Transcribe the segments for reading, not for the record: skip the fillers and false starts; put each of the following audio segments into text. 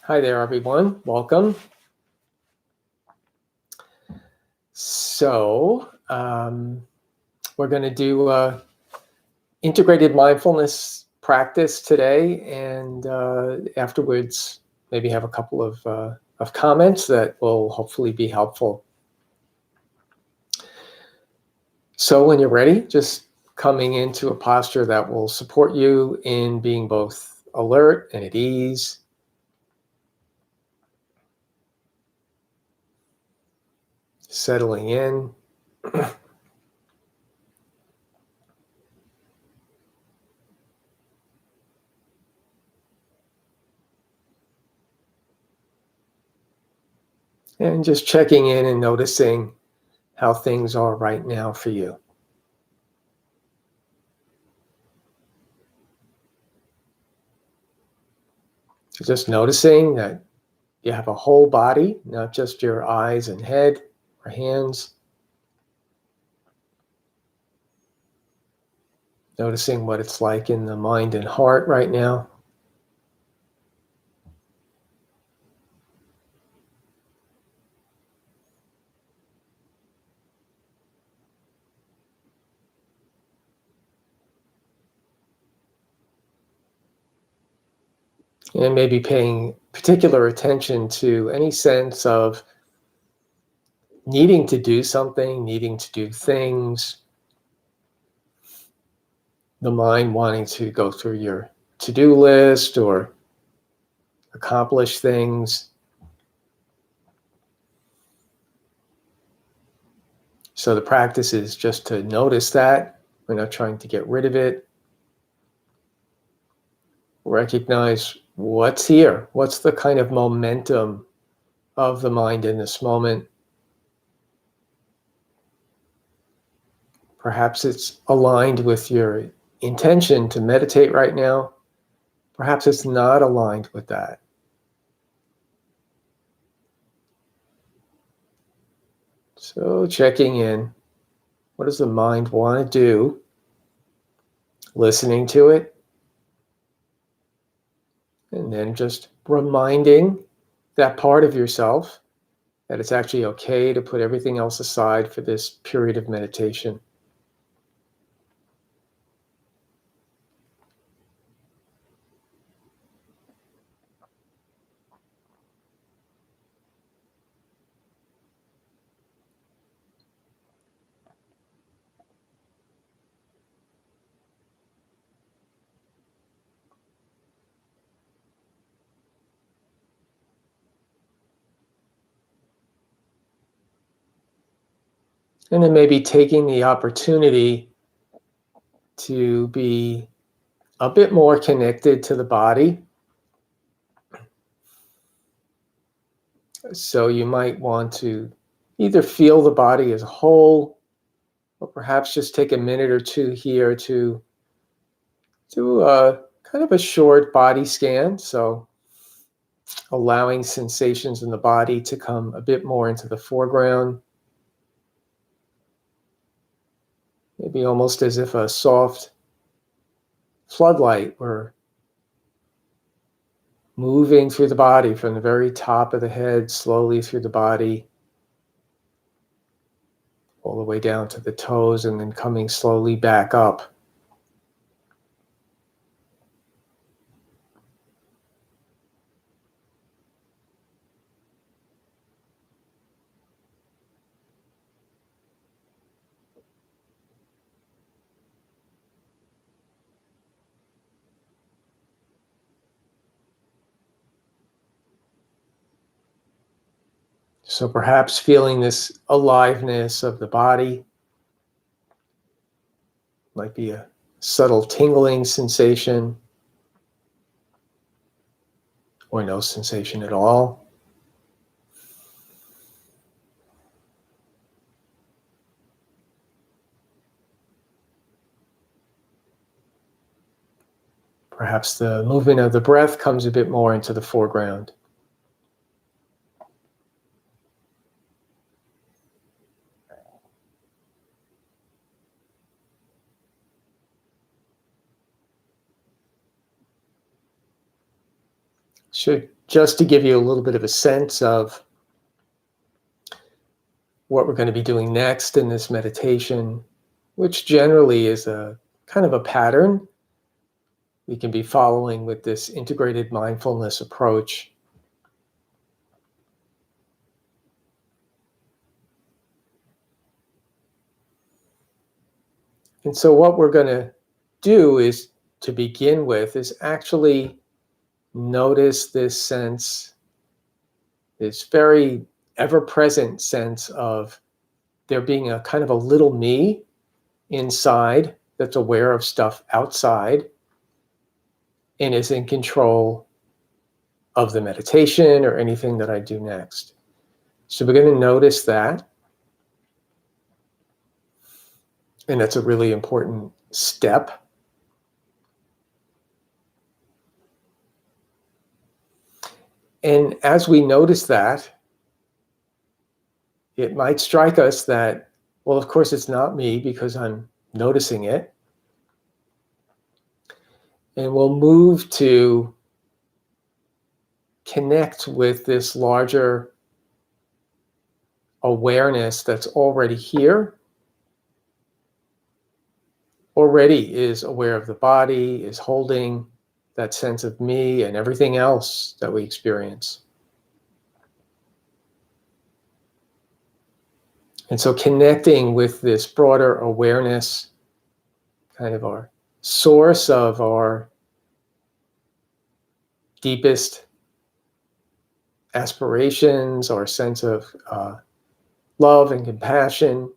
Hi there, everyone. Welcome. So, we're going to do integrated mindfulness practice today, and afterwards, maybe have a couple of comments that will hopefully be helpful. So, when you're ready, just coming into a posture that will support you in being both alert and at ease. Settling in. And just checking in and noticing how things are right now for you. Just noticing that you have a whole body, not just your eyes and head or hands. Noticing what it's like in the mind and heart right now. And maybe paying particular attention to any sense of needing to do something, needing to do things. The mind wanting to go through your to-do list or accomplish things. So the practice is just to notice that. We're not trying to get rid of it. Recognize what's here. What's the kind of momentum of the mind in this moment? Perhaps it's aligned with your intention to meditate right now. Perhaps it's not aligned with that. So checking in. What does the mind want to do? Listening to it. And then just reminding that part of yourself that it's actually okay to put everything else aside for this period of meditation. And then maybe taking the opportunity to be a bit more connected to the body. So you might want to either feel the body as a whole, or perhaps just take a minute or two here to do a kind of a short body scan. So allowing sensations in the body to come a bit more into the foreground. Maybe almost as if a soft floodlight were moving through the body from the very top of the head, slowly through the body, all the way down to the toes, and then coming slowly back up. So perhaps feeling this aliveness of the body, might be a subtle tingling sensation or no sensation at all. Perhaps the movement of the breath comes a bit more into the foreground. Should just to give you a little bit of a sense of what we're going to be doing next in this meditation, which generally is a kind of a pattern we can be following with this integrated mindfulness approach. And so what we're going to do is, to begin with, is actually notice this sense, this very ever-present sense of there being a kind of a little me inside that's aware of stuff outside and is in control of the meditation or anything that I do next. So we're going to notice that. And that's a really important step. And as we notice that, it might strike us that, well, of course it's not me because I'm noticing it. And we'll move to connect with this larger awareness that's already here, already is aware of the body, is holding that sense of me and everything else that we experience. And so connecting with this broader awareness, kind of our source of our deepest aspirations, our sense of love and compassion,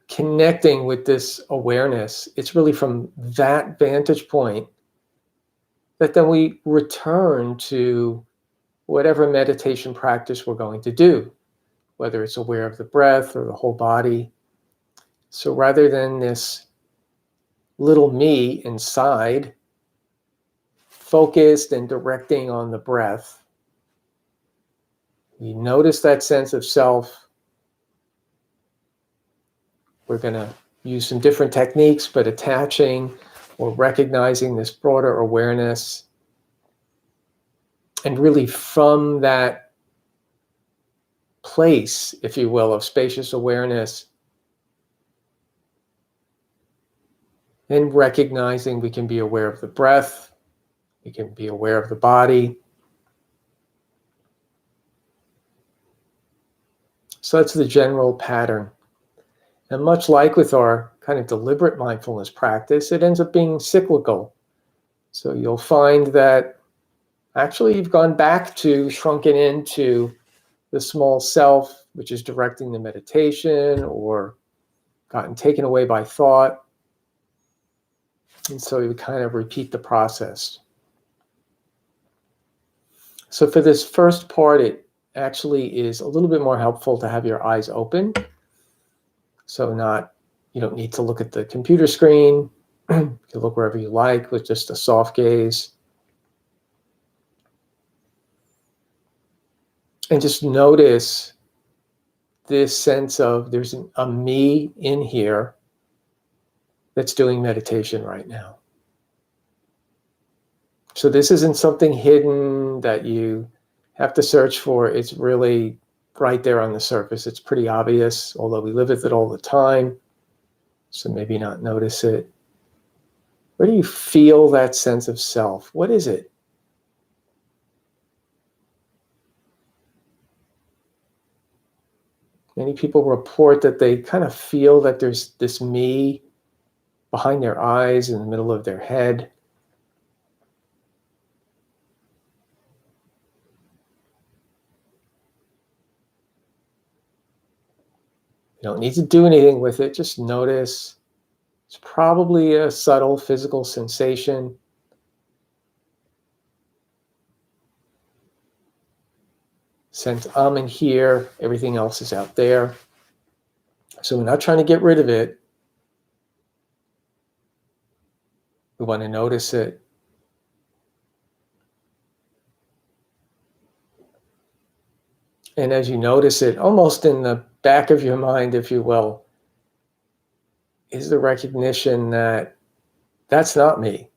connecting with this awareness, it's really from that vantage point that then we return to whatever meditation practice we're going to do, whether it's aware of the breath or the whole body. So rather than this little me inside, focused and directing on the breath, you notice that sense of self. We're going to use some different techniques, but attaching or recognizing this broader awareness. And really from that place, if you will, of spacious awareness, and recognizing we can be aware of the breath, we can be aware of the body. So that's the general pattern. And much like with our kind of deliberate mindfulness practice, it ends up being cyclical. So you'll find that actually you've gone back to shrunken into the small self, which is directing the meditation, or gotten taken away by thought. And so you kind of repeat the process. So for this first part, it actually is a little bit more helpful to have your eyes open. So you don't need to look at the computer screen. You can look wherever you like with just a soft gaze. And just notice this sense of there's a me in here that's doing meditation right now. So this isn't something hidden that you have to search for. It's really right there on the surface. It's pretty obvious, although we live with it all the time. So maybe not notice it. Where do you feel that sense of self? What is it? Many people report that they kind of feel that there's this me behind their eyes, in the middle of their head. You don't need to do anything with it, just notice. It's probably a subtle physical sensation. Sense I'm in here, everything else is out there. So we're not trying to get rid of it. We want to notice it. And as you notice it, almost in the back of your mind, if you will, is the recognition that that's not me.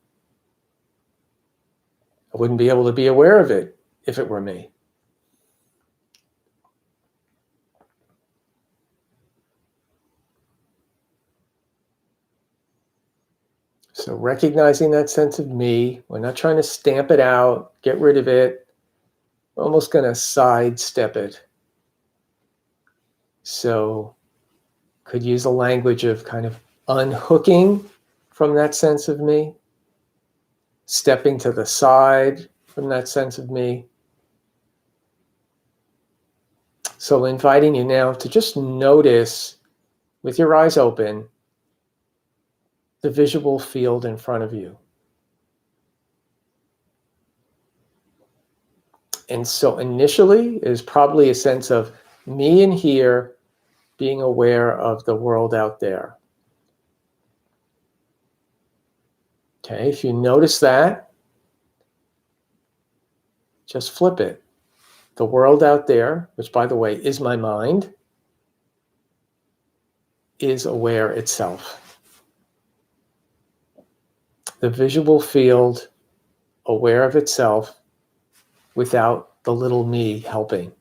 I wouldn't be able to be aware of it if it were me. So recognizing that sense of me, we're not trying to stamp it out, get rid of it. We're almost going to sidestep it. So could use the language of kind of unhooking from that sense of me, stepping to the side from that sense of me. So inviting you now to just notice, with your eyes open, the visual field in front of you. And so initially is probably a sense of me in here being aware of the world out there. Okay, if you notice that, just flip it. The world out there, which by the way is my mind, is aware itself. The visual field aware of itself without the little me helping.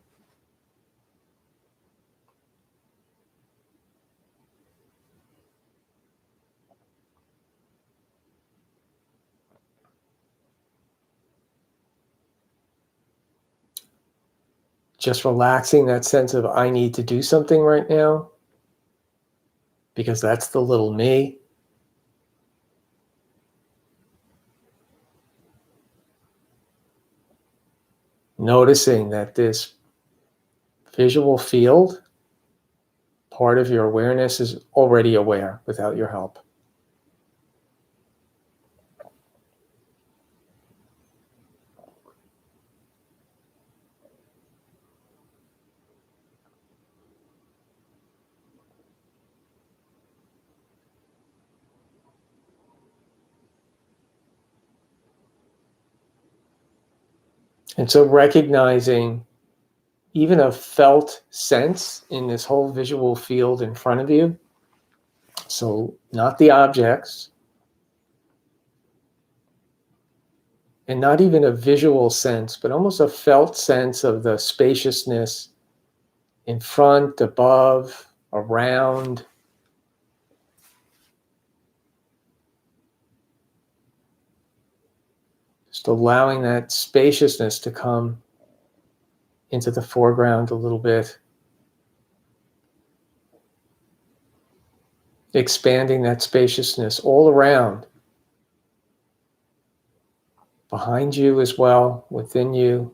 Just relaxing that sense of I need to do something right now, because that's the little me. Noticing that this visual field, part of your awareness, is already aware without your help. And so recognizing even a felt sense in this whole visual field in front of you. So not the objects, and not even a visual sense, but almost a felt sense of the spaciousness in front, above, around. Just allowing that spaciousness to come into the foreground a little bit. Expanding that spaciousness all around. Behind you as well, within you.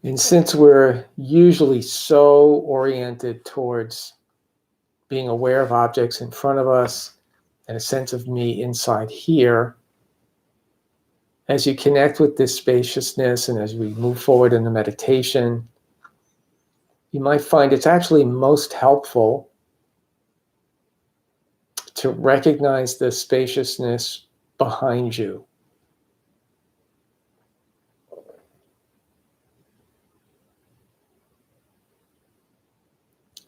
And since we're usually so oriented towards being aware of objects in front of us and a sense of me inside here, as you connect with this spaciousness and as we move forward in the meditation, you might find it's actually most helpful to recognize the spaciousness behind you.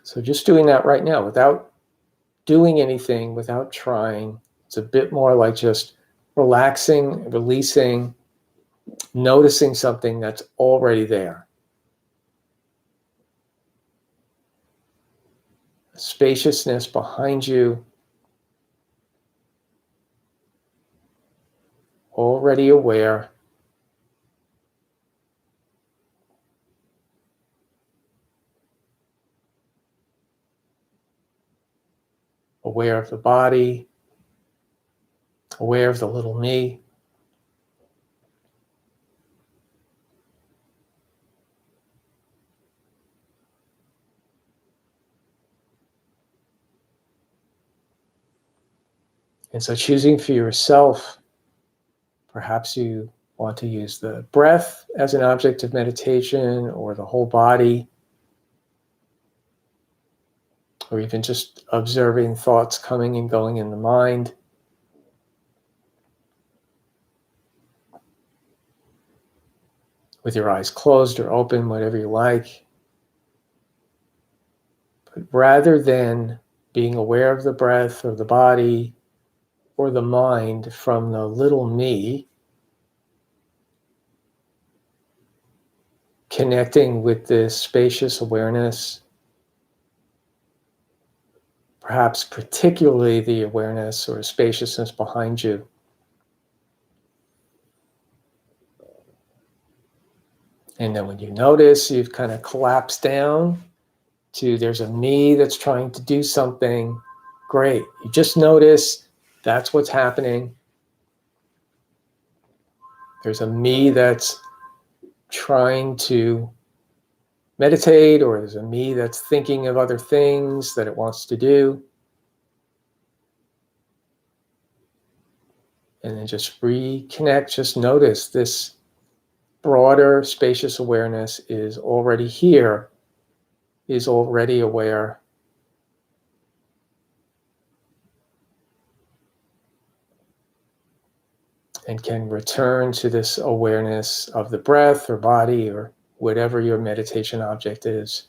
So just doing that right now without doing anything, without trying. It's a bit more like just relaxing, releasing, noticing something that's already there. Spaciousness behind you, already aware. Aware of the body, aware of the little me. And so choosing for yourself, perhaps you want to use the breath as an object of meditation, or the whole body, or even just observing thoughts coming and going in the mind. with your eyes closed or open, whatever you like. But rather than being aware of the breath or the body or the mind from the little me, connecting with this spacious awareness, perhaps particularly the awareness or spaciousness behind you. And then when you notice you've kind of collapsed down to there's a me that's trying to do something, great. You just notice that's what's happening. There's a me that's trying to meditate, or there's a me that's thinking of other things that it wants to do. And then just reconnect, just notice this broader, spacious awareness is already here, is already aware. And can return to this awareness of the breath or body or whatever your meditation object is.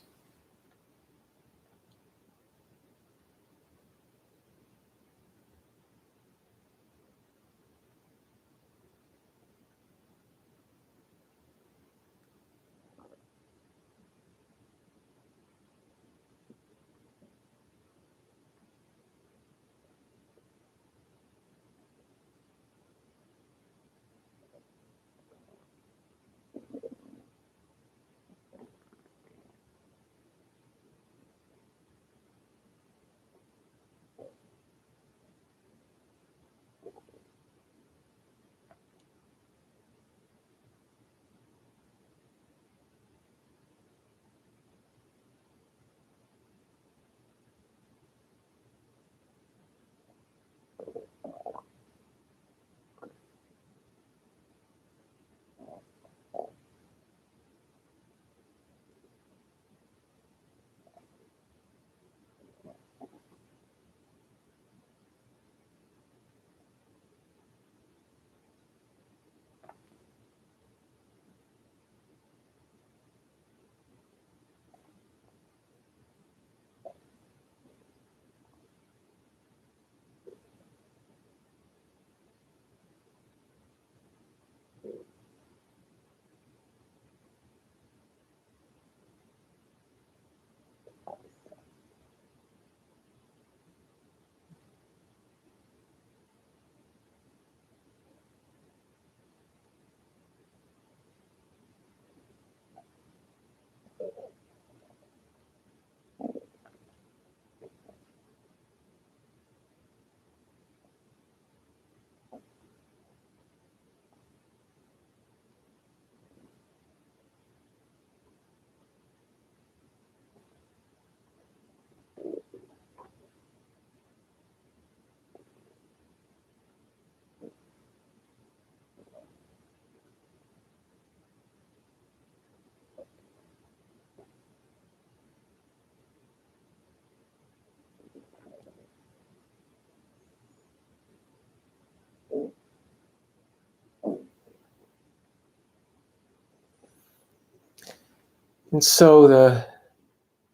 And so the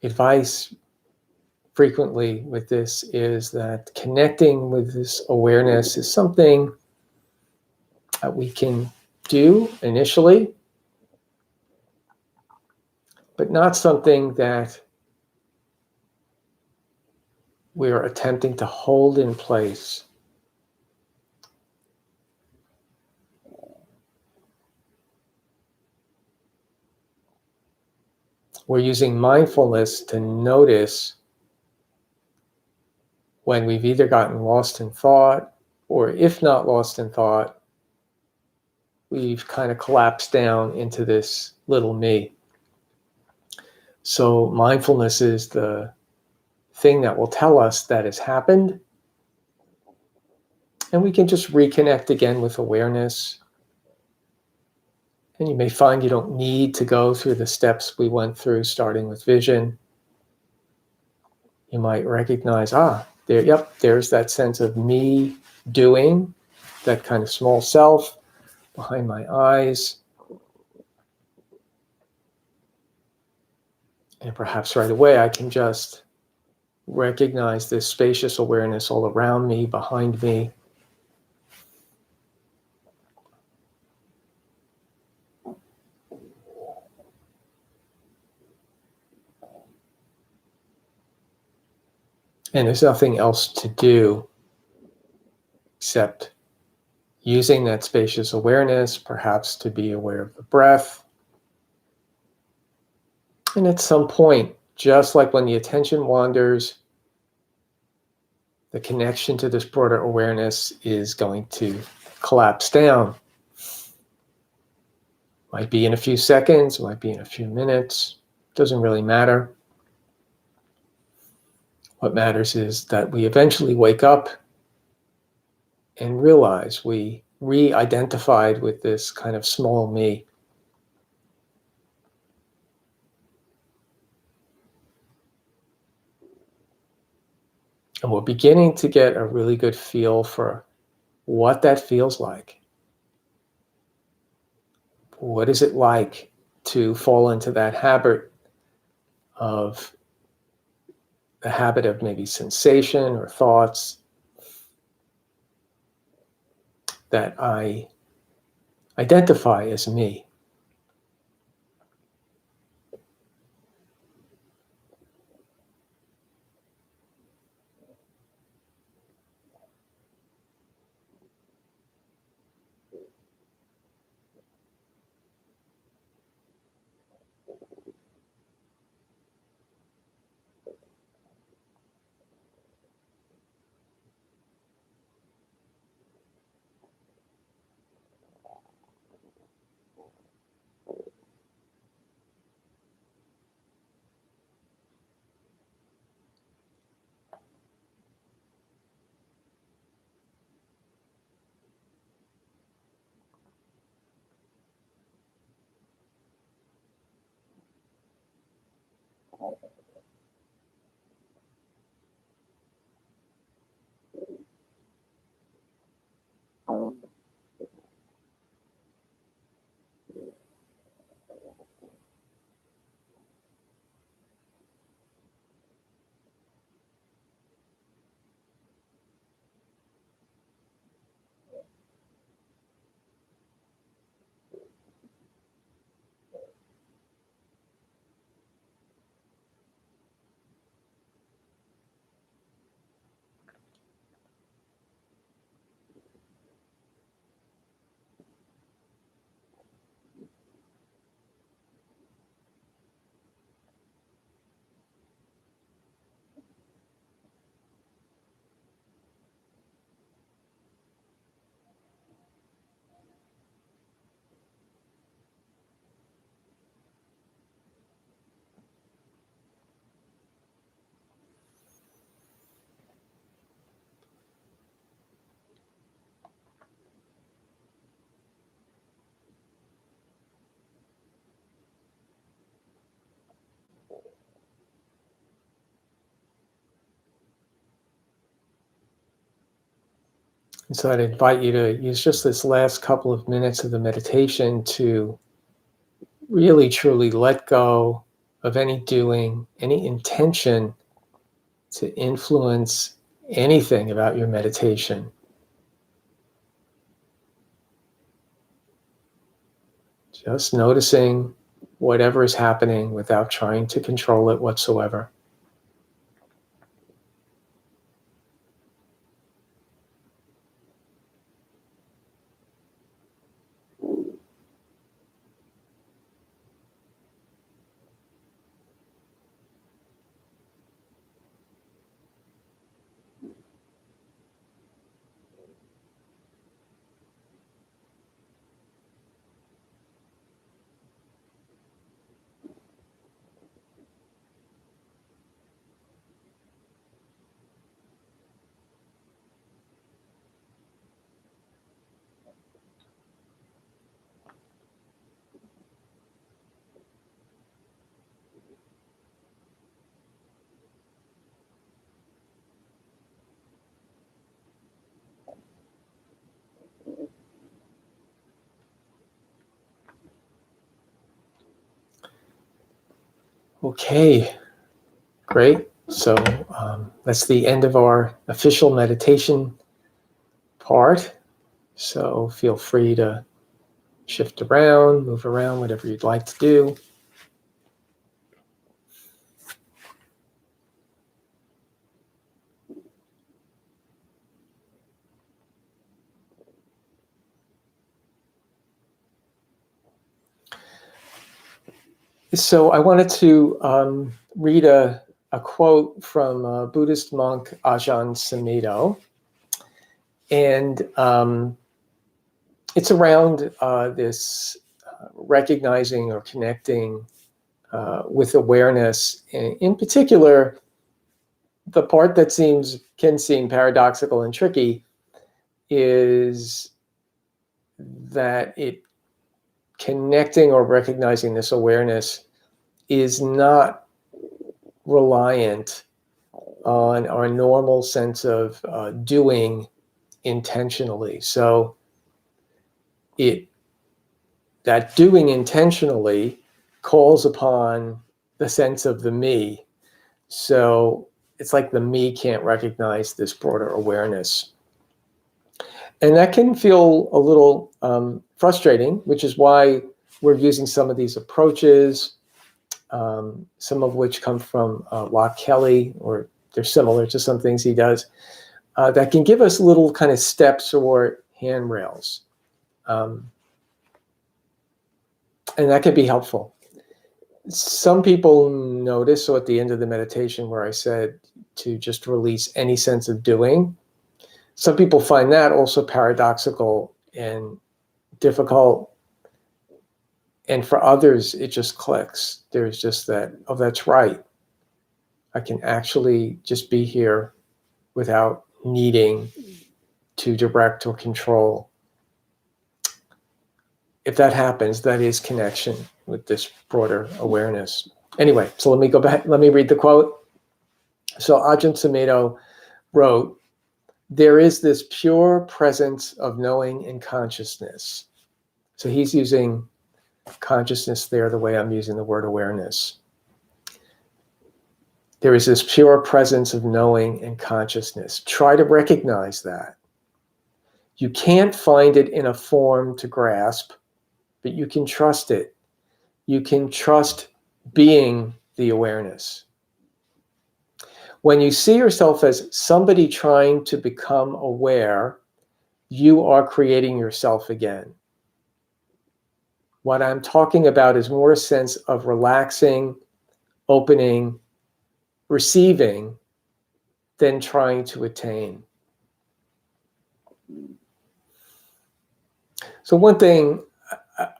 advice frequently with this is that connecting with this awareness is something that we can do initially, but not something that we're attempting to hold in place. We're using mindfulness to notice when we've either gotten lost in thought, or if not lost in thought, we've kind of collapsed down into this little me. So mindfulness is the thing that will tell us that has happened. And we can just reconnect again with awareness. And you may find you don't need to go through the steps we went through, starting with vision. You might recognize, there's that sense of me doing, that kind of small self behind my eyes. And perhaps right away I can just recognize this spacious awareness all around me, behind me. And there's nothing else to do except using that spacious awareness, perhaps to be aware of the breath. And at some point, just like when the attention wanders, the connection to this broader awareness is going to collapse down. Might be in a few seconds, might be in a few minutes, doesn't really matter. What matters is that we eventually wake up and realize we re-identified with this kind of small me. And we're beginning to get a really good feel for what that feels like. What is it like to fall into that habit of maybe sensation or thoughts that I identify as me? And so I'd invite you to use just this last couple of minutes of the meditation to really truly let go of any doing, any intention to influence anything about your meditation. Just noticing whatever is happening without trying to control it whatsoever. Okay, great. So that's the end of our official meditation part. So feel free to shift around, move around, whatever you'd like to do. So I wanted to read a quote from Buddhist monk Ajahn Sumedho. And it's around this recognizing or connecting with awareness. In particular, the part that can seem paradoxical and tricky is that it connecting or recognizing this awareness is not reliant on our normal sense of doing intentionally. So that doing intentionally calls upon the sense of the me. So it's like the me can't recognize this broader awareness. And that can feel a little frustrating, which is why we're using some of these approaches, some of which come from Locke Kelly, or they're similar to some things he does, that can give us little kind of steps or handrails. And that can be helpful. Some people notice, so at the end of the meditation where I said to just release any sense of doing, some people find that also paradoxical and difficult. And for others, it just clicks. There's just that, oh, that's right. I can actually just be here without needing to direct or control. If that happens, that is connection with this broader awareness. Anyway, so let me go back. Let me read the quote. So Ajahn Sumedho wrote, "There is this pure presence of knowing and consciousness." So he's using consciousness there the way I'm using the word awareness. There is this pure presence of knowing and consciousness. Try to recognize that. You can't find it in a form to grasp, but you can trust it. You can trust being the awareness. When you see yourself as somebody trying to become aware, you are creating yourself again. What I'm talking about is more a sense of relaxing, opening, receiving, than trying to attain. So one thing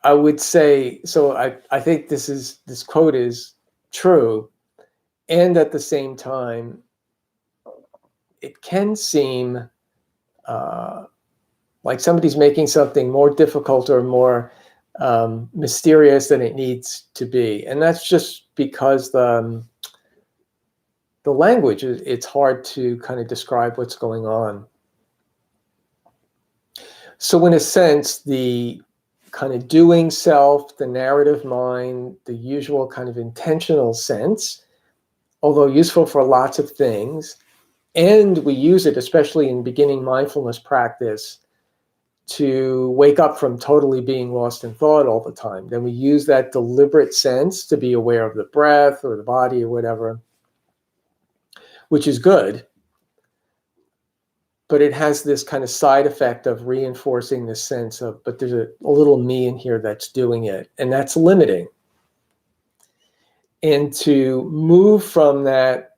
I would say, so I think this quote is true, and at the same time, it can seem like somebody's making something more difficult or more mysterious than it needs to be. And that's just because the language, it's hard to kind of describe what's going on. So in a sense, the kind of doing self, the narrative mind, the usual kind of intentional sense, although useful for lots of things, and we use it, especially in beginning mindfulness practice, to wake up from totally being lost in thought all the time. Then we use that deliberate sense to be aware of the breath or the body or whatever, which is good. But it has this kind of side effect of reinforcing this sense of, but there's a little me in here that's doing it, and that's limiting. And to move from that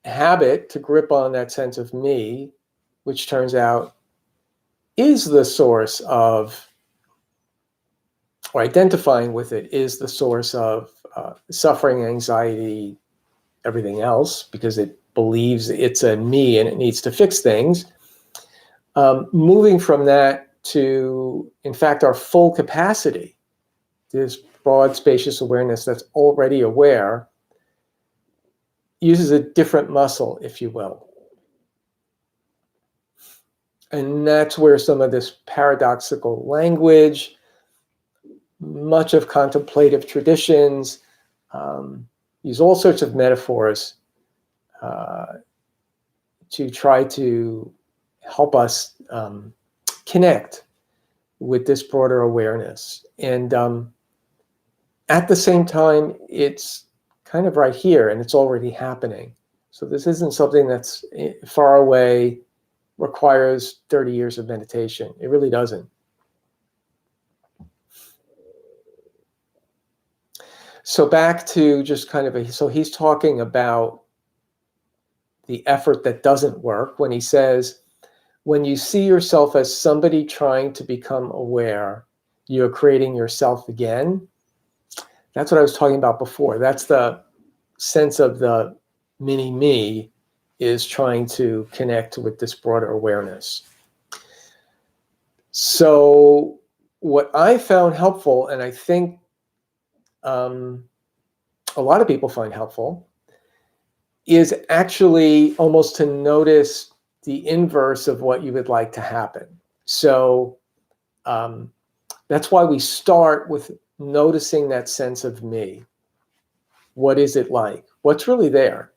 habit to grip on that sense of me, which turns out is the source of, or identifying with it is the source of suffering, anxiety, everything else, because it believes it's a me and it needs to fix things. Moving from that to, in fact, our full capacity, this broad, spacious awareness that's already aware, uses a different muscle, if you will. And that's where some of this paradoxical language, much of contemplative traditions, use all sorts of metaphors to try to help us connect with this broader awareness. And at the same time, it's kind of right here and it's already happening. So this isn't something that's far away, requires 30 years of meditation. It really doesn't. So back to just kind of so he's talking about the effort that doesn't work when he says, when you see yourself as somebody trying to become aware, you're creating yourself again. That's what I was talking about before. That's the sense of the mini me is trying to connect with this broader awareness. So what I found helpful, and I think a lot of people find helpful, is actually almost to notice the inverse of what you would like to happen. So that's why we start with noticing that sense of me. What is it like? What's really there?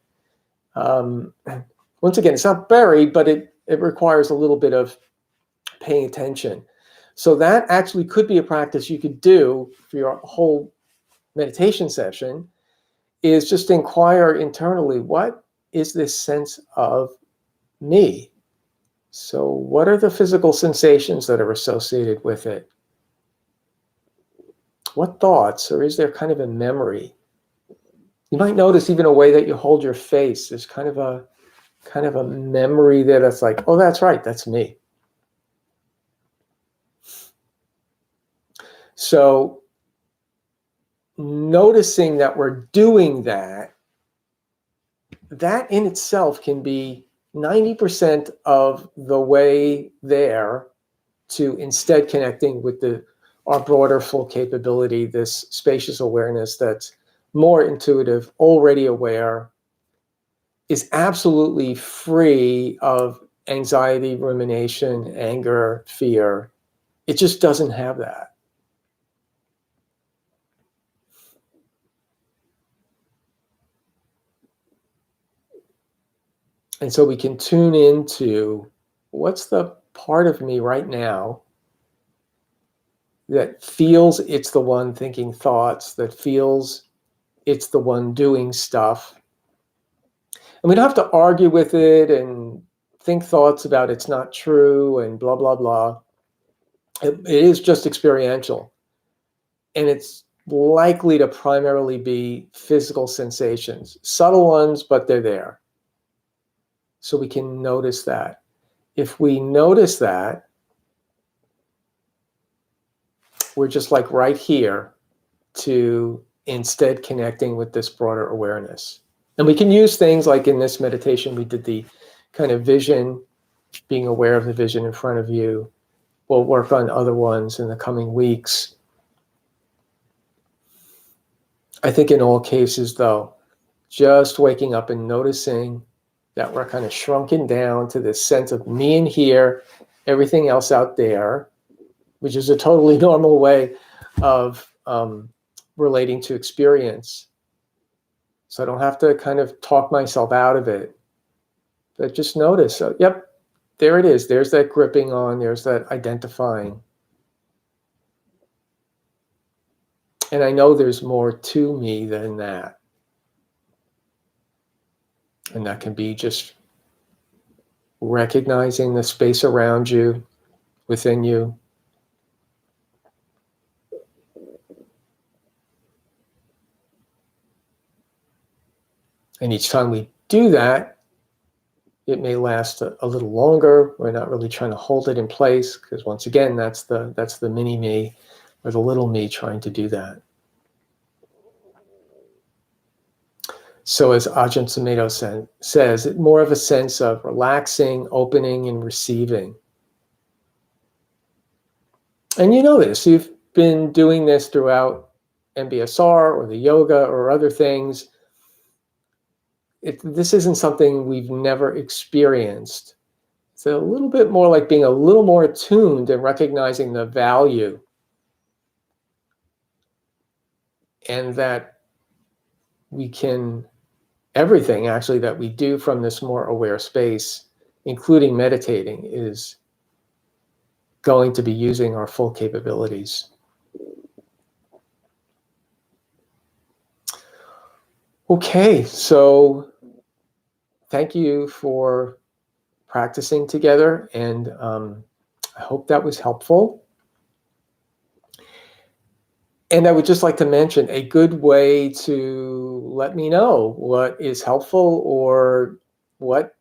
Once again, it's not buried, but it requires a little bit of paying attention. So that actually could be a practice you could do for your whole meditation session, is just inquire internally, what is this sense of me? So what are the physical sensations that are associated with it? What thoughts, or is there kind of a memory? You might notice even a way that you hold your face. There's kind of a memory that it's like, oh, that's right, that's me. So noticing that we're doing that in itself can be 90% of the way there to instead connecting with our broader full capability, this spacious awareness that's more intuitive, already aware, is absolutely free of anxiety, rumination, anger, fear. It just doesn't have that. And so we can tune into what's the part of me right now that feels it's the one thinking thoughts, that feels it's the one doing stuff. And we don't have to argue with it and think thoughts about it's not true and blah, blah, blah. It is just experiential. And it's likely to primarily be physical sensations, subtle ones, but they're there. So we can notice that. If we notice that, we're just like right here to instead connecting with this broader awareness. And we can use things like in this meditation, we did the kind of vision, being aware of the vision in front of you. We'll work on other ones in the coming weeks. I think in all cases, though, just waking up and noticing that we're kind of shrunken down to this sense of me in here, everything else out there, which is a totally normal way of relating to experience. So I don't have to kind of talk myself out of it, but just notice, yep, there it is. There's that gripping on, there's that identifying. And I know there's more to me than that. And that can be just recognizing the space around you, within you. And each time we do that, it may last a little longer. We're not really trying to hold it in place, because once again, that's the mini me or the little me trying to do that. So as Ajahn Sumedho says, more of a sense of relaxing, opening, and receiving. And you know this, you've been doing this throughout MBSR or the yoga or other things. This isn't something we've never experienced. It's a little bit more like being a little more attuned and recognizing the value. And that everything actually that we do from this more aware space, including meditating, is going to be using our full capabilities. Okay, so thank you for practicing together, and I hope that was helpful. And I would just like to mention a good way to let me know what is helpful or what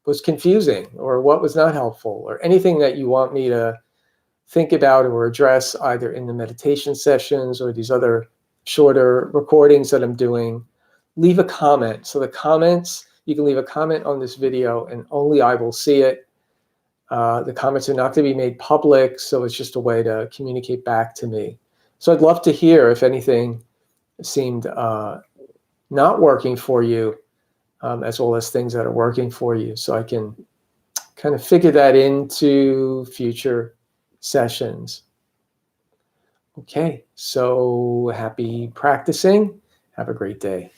was confusing or what was not helpful or anything that you want me to think about or address either in the meditation sessions or these other shorter recordings that I'm doing. Leave a comment. So the comments, you can leave a comment on this video and only I will see it. The comments are not going to be made public, so it's just a way to communicate back to me. So I'd love to hear if anything seemed not working for you, as well as things that are working for you, so I can kind of figure that into future sessions. Okay, so happy practicing. Have a great day.